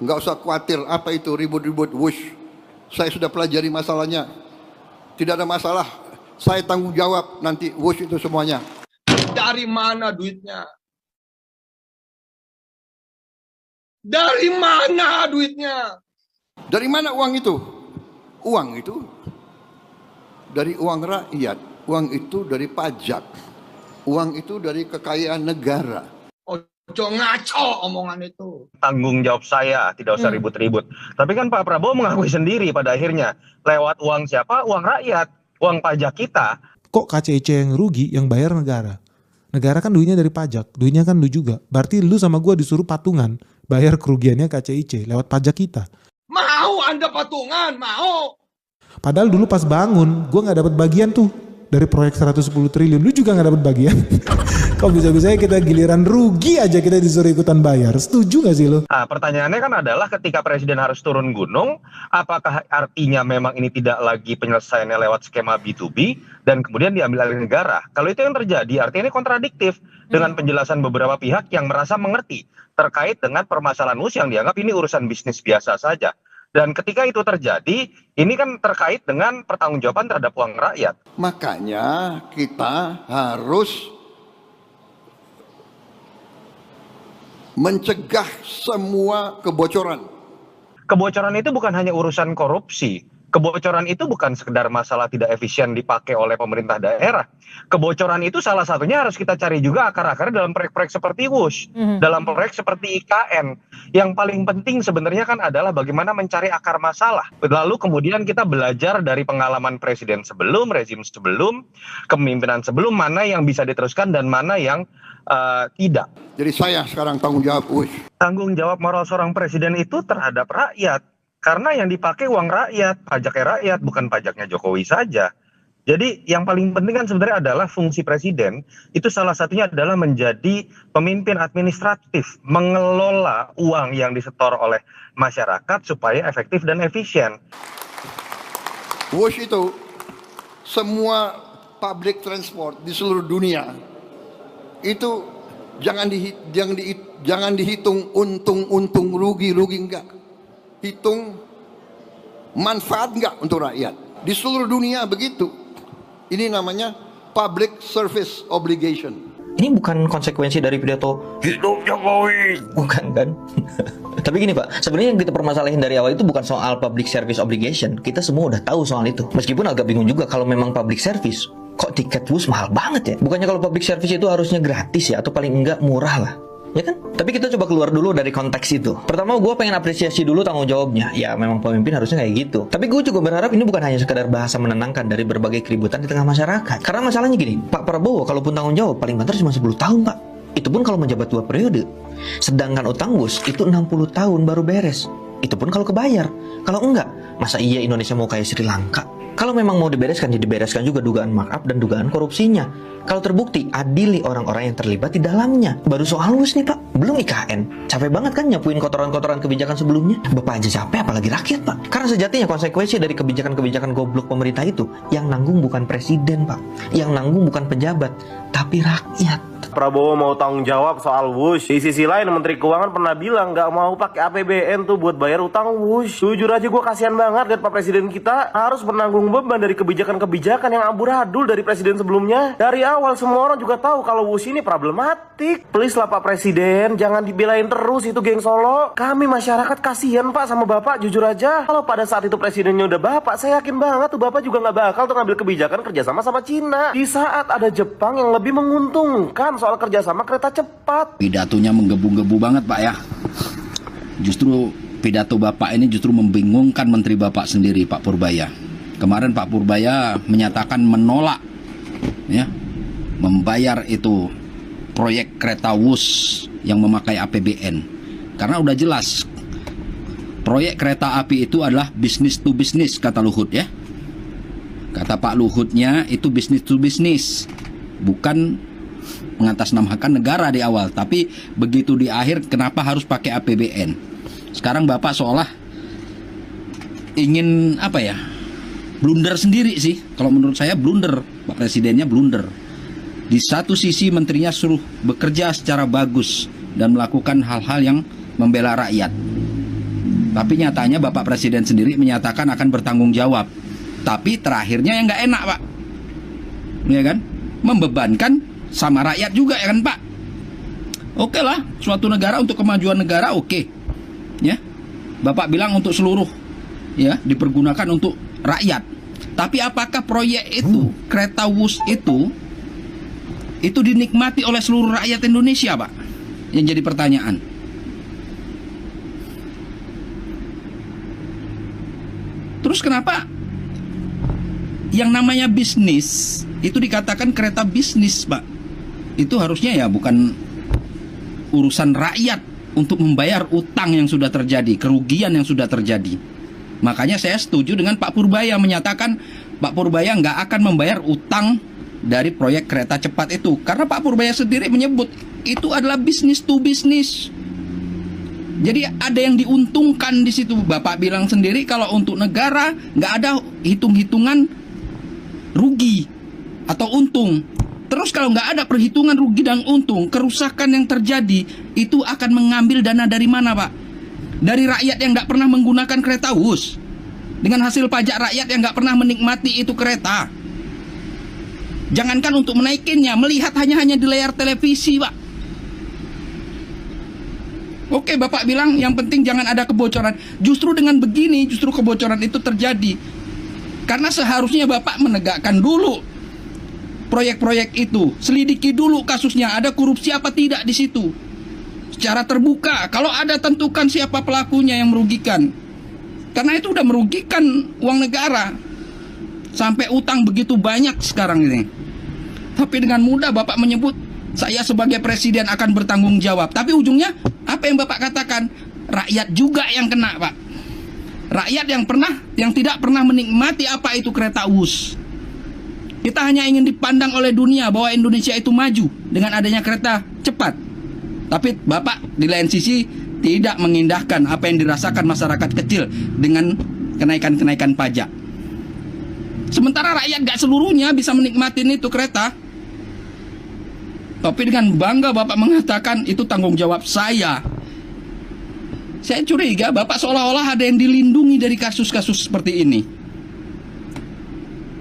Nggak usah khawatir apa itu ribut-ribut wush. Saya sudah pelajari masalahnya. Tidak ada masalah. Saya tanggung jawab nanti wush itu semuanya. Dari mana duitnya? Dari mana duitnya? Dari mana uang itu? Uang itu dari uang rakyat. Uang itu dari pajak. Uang itu dari kekayaan negara. Ojo ngaco omongan itu. Tanggung jawab saya, tidak usah ribut-ribut. Tapi kan Pak Prabowo mengakui sendiri pada akhirnya, lewat uang siapa? Uang rakyat, uang pajak kita. Kok KCIC yang rugi, yang bayar negara? Negara kan duitnya dari pajak, duitnya kan lu juga. Berarti lu sama gua disuruh patungan, bayar kerugiannya KCIC lewat pajak kita. Mau Anda patungan, mau. Padahal dulu pas bangun, gua nggak dapat bagian tuh dari proyek 110 triliun. Lu juga nggak dapat bagian. Kok bisa-bisanya kita giliran rugi aja kita disuruh ikutan bayar? Setuju gak sih lo? Nah, pertanyaannya kan adalah ketika presiden harus turun gunung, apakah artinya memang ini tidak lagi penyelesaiannya lewat skema B2B dan kemudian diambil alih negara? Kalau itu yang terjadi, artinya ini kontradiktif dengan penjelasan beberapa pihak yang merasa mengerti terkait dengan permasalahan WUS yang dianggap ini urusan bisnis biasa saja. Dan ketika itu terjadi, ini kan terkait dengan pertanggungjawaban terhadap uang rakyat. Makanya kita harus mencegah semua kebocoran. Kebocoran itu bukan hanya urusan korupsi. Kebocoran itu bukan sekedar masalah tidak efisien dipakai oleh pemerintah daerah. Kebocoran itu salah satunya harus kita cari juga akar-akarnya dalam proyek-proyek seperti WUS, dalam proyek seperti IKN. Yang paling penting sebenarnya kan adalah bagaimana mencari akar masalah. Lalu kemudian kita belajar dari pengalaman presiden sebelum, rezim sebelum, kepemimpinan sebelum, mana yang bisa diteruskan dan mana yang tidak. Jadi saya sekarang tanggung jawab WUS. Tanggung jawab moral seorang presiden itu terhadap rakyat. Karena yang dipakai uang rakyat, pajaknya rakyat, bukan pajaknya Jokowi saja. Jadi yang paling penting kan sebenarnya adalah fungsi presiden, itu salah satunya adalah menjadi pemimpin administratif, mengelola uang yang disetor oleh masyarakat supaya efektif dan efisien. WUS itu semua public transport di seluruh dunia itu jangan dihitung untung rugi enggak. Hitung manfaat enggak untuk rakyat. Di seluruh dunia begitu. Ini namanya public service obligation. Ini bukan konsekuensi dari pidato hidup Jokowi, bukan kan? Tapi gini Pak, sebenarnya yang kita permasalahin dari awal itu bukan soal public service obligation. Kita semua udah tahu soal itu. Meskipun agak bingung juga kalau memang public service, kok tiket bus mahal banget ya? Bukannya kalau public service itu harusnya gratis ya, atau paling enggak murah lah, ya kan? Tapi kita coba keluar dulu dari konteks itu. Pertama gue pengen apresiasi dulu tanggung jawabnya. Ya memang pemimpin harusnya kayak gitu. Tapi gue juga berharap ini bukan hanya sekedar bahasa menenangkan dari berbagai keributan di tengah masyarakat. Karena masalahnya gini, Pak Prabowo kalaupun tanggung jawab paling banter cuma 10 tahun Pak. Itu pun kalau menjabat 2 periode. Sedangkan utang WUS itu 60 tahun baru beres. Itu pun kalau kebayar. Kalau enggak, masa iya Indonesia mau kayak Sri Lanka? Kalau memang mau dibereskan, ya dibereskan juga dugaan markup dan dugaan korupsinya. Kalau terbukti, adili orang-orang yang terlibat di dalamnya. Baru soal WUS nih Pak, belum IKN. Capek banget kan nyapuin kotoran-kotoran kebijakan sebelumnya. Bapak aja capek, apalagi rakyat Pak. Karena sejatinya konsekuensi dari kebijakan-kebijakan goblok pemerintah itu, yang nanggung bukan presiden Pak. Yang nanggung bukan pejabat, tapi rakyat. Prabowo mau tanggung jawab soal WUS. Di sisi lain Menteri Keuangan pernah bilang nggak mau pakai APBN tuh buat bayar utang WUS. Jujur aja gue kasihan banget lihat Pak Presiden kita harus menanggung beban dari kebijakan-kebijakan yang amburadul dari presiden sebelumnya. Dari awal semua orang juga tahu kalau WUS ini problematik. Please lah Pak Presiden, jangan dibelain terus itu geng Solo. Kami masyarakat kasihan Pak sama Bapak, jujur aja. Kalau pada saat itu presidennya udah Bapak, saya yakin banget tuh Bapak juga nggak bakal tuh ngambil kebijakan kerjasama sama Cina. Di saat ada Jepang yang lebih menguntungkan soal kerjasama kereta cepat. Pidatonya menggebu-gebu banget Pak ya. Justru pidato Bapak ini justru membingungkan Menteri Bapak sendiri, Pak Purbaya. Kemarin Pak Purbaya menyatakan menolak ya, membayar itu proyek kereta WUS yang memakai APBN. Karena udah jelas proyek kereta api itu adalah bisnis to bisnis kata Luhut ya. Kata Pak Luhutnya itu bisnis to bisnis, bukan mengatasnamakan negara di awal, tapi begitu di akhir kenapa harus pakai APBN? Sekarang Bapak seolah ingin apa ya? Blunder sendiri sih. Kalau menurut saya blunder, Pak Presidennya blunder. Di satu sisi menterinya suruh bekerja secara bagus dan melakukan hal-hal yang membela rakyat. Tapi nyatanya Bapak Presiden sendiri menyatakan akan bertanggung jawab. Tapi terakhirnya yang nggak enak, Pak. Ya kan? Membebankan sama rakyat juga, ya kan, Pak? Oke lah, suatu negara untuk kemajuan negara, oke. Ya. Bapak bilang untuk seluruh, ya, dipergunakan untuk rakyat. Tapi apakah proyek itu, kereta Wus itu dinikmati oleh seluruh rakyat Indonesia, Pak? Yang jadi pertanyaan. Terus kenapa yang namanya bisnis itu dikatakan kereta bisnis, Pak? Itu harusnya ya bukan urusan rakyat untuk membayar utang yang sudah terjadi, kerugian yang sudah terjadi. Makanya saya setuju dengan Pak Purbaya menyatakan Pak Purbaya nggak akan membayar utang dari proyek kereta cepat itu. Karena Pak Purbaya sendiri menyebut itu adalah bisnis to bisnis. Jadi ada yang diuntungkan di situ. Bapak bilang sendiri kalau untuk negara nggak ada hitung-hitungan rugi atau untung. Terus kalau nggak ada perhitungan rugi dan untung, kerusakan yang terjadi itu akan mengambil dana dari mana, Pak? Dari rakyat yang nggak pernah menggunakan kereta Wus, dengan hasil pajak rakyat yang nggak pernah menikmati itu kereta. Jangankan untuk menaikinnya, melihat hanya di layar televisi, Pak. Oke, Bapak bilang yang penting jangan ada kebocoran. Justru dengan begini, justru kebocoran itu terjadi. Karena seharusnya Bapak menegakkan dulu proyek-proyek itu. Selidiki dulu kasusnya, ada korupsi apa tidak di situ. Secara terbuka, kalau ada tentukan siapa pelakunya yang merugikan. Karena itu udah merugikan uang negara. Sampai utang begitu banyak sekarang ini. Tapi dengan mudah Bapak menyebut, saya sebagai presiden akan bertanggung jawab. Tapi ujungnya, apa yang Bapak katakan? Rakyat juga yang kena, Pak. Rakyat yang tidak pernah menikmati apa itu kereta Wus. Kita hanya ingin dipandang oleh dunia bahwa Indonesia itu maju dengan adanya kereta cepat. Tapi Bapak di lain sisi tidak mengindahkan apa yang dirasakan masyarakat kecil dengan kenaikan-kenaikan pajak. Sementara rakyat gak seluruhnya bisa menikmati itu kereta. Tapi dengan bangga Bapak mengatakan itu tanggung jawab saya. Saya curiga Bapak seolah-olah ada yang dilindungi dari kasus-kasus seperti ini.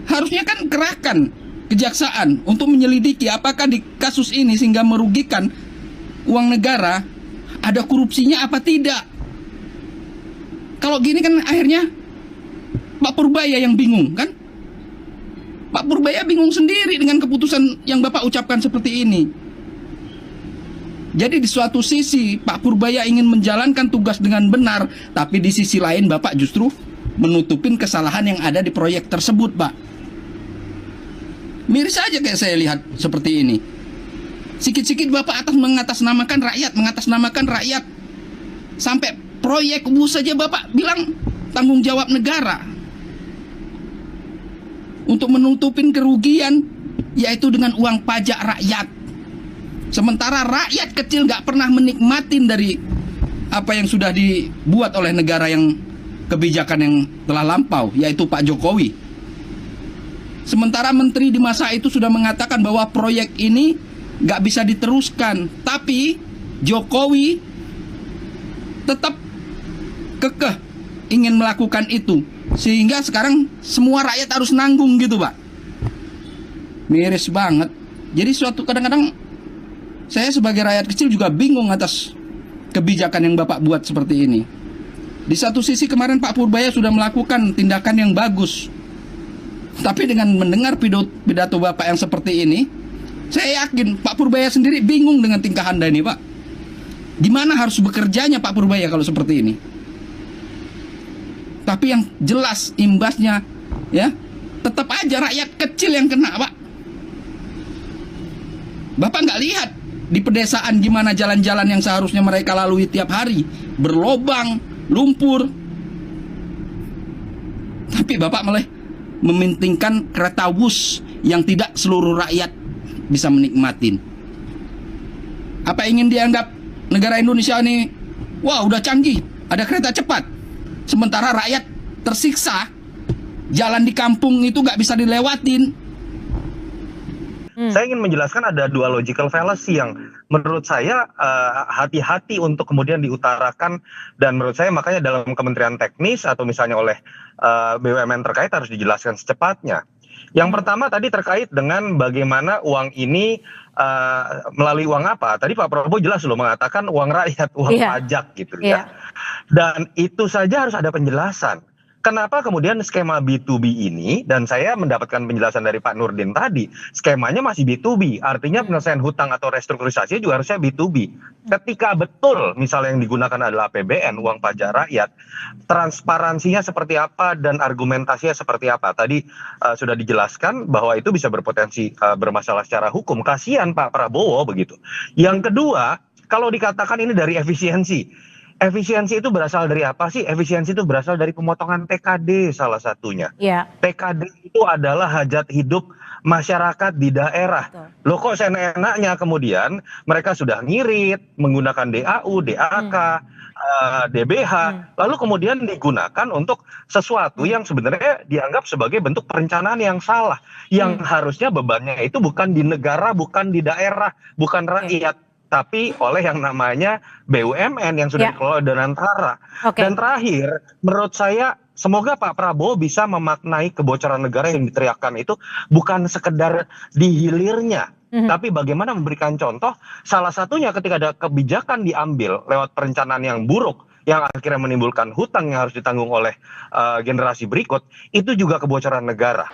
Harusnya kan kerahkan kejaksaan untuk menyelidiki apakah di kasus ini sehingga merugikan uang negara, ada korupsinya apa tidak. Kalau gini kan akhirnya Pak Purbaya yang bingung kan. Pak Purbaya bingung sendiri dengan keputusan yang Bapak ucapkan seperti ini. Jadi di suatu sisi Pak Purbaya ingin menjalankan tugas dengan benar, tapi di sisi lain Bapak justru menutupin kesalahan yang ada di proyek tersebut, Pak. Miris aja kayak saya lihat seperti ini. Sikit-sikit Bapak mengatasnamakan rakyat. Sampai proyek Wus saja Bapak bilang tanggung jawab negara. Untuk menutupin kerugian, yaitu dengan uang pajak rakyat. Sementara rakyat kecil gak pernah menikmatin dari apa yang sudah dibuat oleh negara yang kebijakan yang telah lampau, yaitu Pak Jokowi. Sementara menteri di masa itu sudah mengatakan bahwa proyek ini gak bisa diteruskan. Tapi Jokowi tetap kekeh ingin melakukan itu. Sehingga sekarang semua rakyat harus nanggung gitu, Pak. Miris banget. Jadi kadang-kadang saya sebagai rakyat kecil juga bingung atas kebijakan yang Bapak buat seperti ini. Di satu sisi kemarin Pak Purbaya sudah melakukan tindakan yang bagus. Tapi dengan mendengar pidato Bapak yang seperti ini, saya yakin Pak Purbaya sendiri bingung dengan tingkah Anda ini, Pak. Gimana harus bekerjanya Pak Purbaya kalau seperti ini? Tapi yang jelas imbasnya ya tetap aja rakyat kecil yang kena, Pak. Bapak nggak lihat di pedesaan gimana jalan-jalan yang seharusnya mereka lalui tiap hari, berlobang, lumpur. Tapi Bapak malah mementingkan kereta Wus yang tidak seluruh rakyat bisa menikmatin. Apa ingin dianggap negara Indonesia ini, wah udah canggih, ada kereta cepat. Sementara rakyat tersiksa, jalan di kampung itu gak bisa dilewatin. Saya ingin menjelaskan ada dua logical fallacy yang menurut saya hati-hati untuk kemudian diutarakan, dan menurut saya makanya dalam kementerian teknis atau misalnya oleh BUMN terkait harus dijelaskan secepatnya. Yang pertama tadi terkait dengan bagaimana uang ini melalui uang apa. Tadi Pak Prabowo jelas loh mengatakan uang rakyat, uang pajak gitu ya. Dan itu saja harus ada penjelasan. Kenapa kemudian skema B2B ini, dan saya mendapatkan penjelasan dari Pak Nurdin tadi, skemanya masih B2B, artinya penyelesaian hutang atau restrukturisasi juga harusnya B2B. Ketika betul misalnya yang digunakan adalah APBN, uang pajak rakyat, transparansinya seperti apa dan argumentasinya seperti apa. Tadi sudah dijelaskan bahwa itu bisa berpotensi bermasalah secara hukum. Kasihan Pak Prabowo begitu. Yang kedua, kalau dikatakan ini dari efisiensi. Efisiensi itu berasal dari apa sih? Efisiensi itu berasal dari pemotongan TKD salah satunya. TKD itu adalah hajat hidup masyarakat di daerah. Loh kok seenaknya kemudian mereka sudah ngirit menggunakan DAU, DAK, DBH, lalu kemudian digunakan untuk sesuatu yang sebenarnya dianggap sebagai bentuk perencanaan yang salah. Yang harusnya bebannya itu bukan di negara, bukan di daerah, bukan rakyat. Tapi oleh yang namanya BUMN yang sudah dikelola dengan antara. Dan terakhir, menurut saya semoga Pak Prabowo bisa memaknai kebocoran negara yang diteriakkan itu bukan sekedar di hilirnya, tapi bagaimana memberikan contoh, salah satunya ketika ada kebijakan diambil lewat perencanaan yang buruk, yang akhirnya menimbulkan hutang yang harus ditanggung oleh generasi berikut, itu juga kebocoran negara.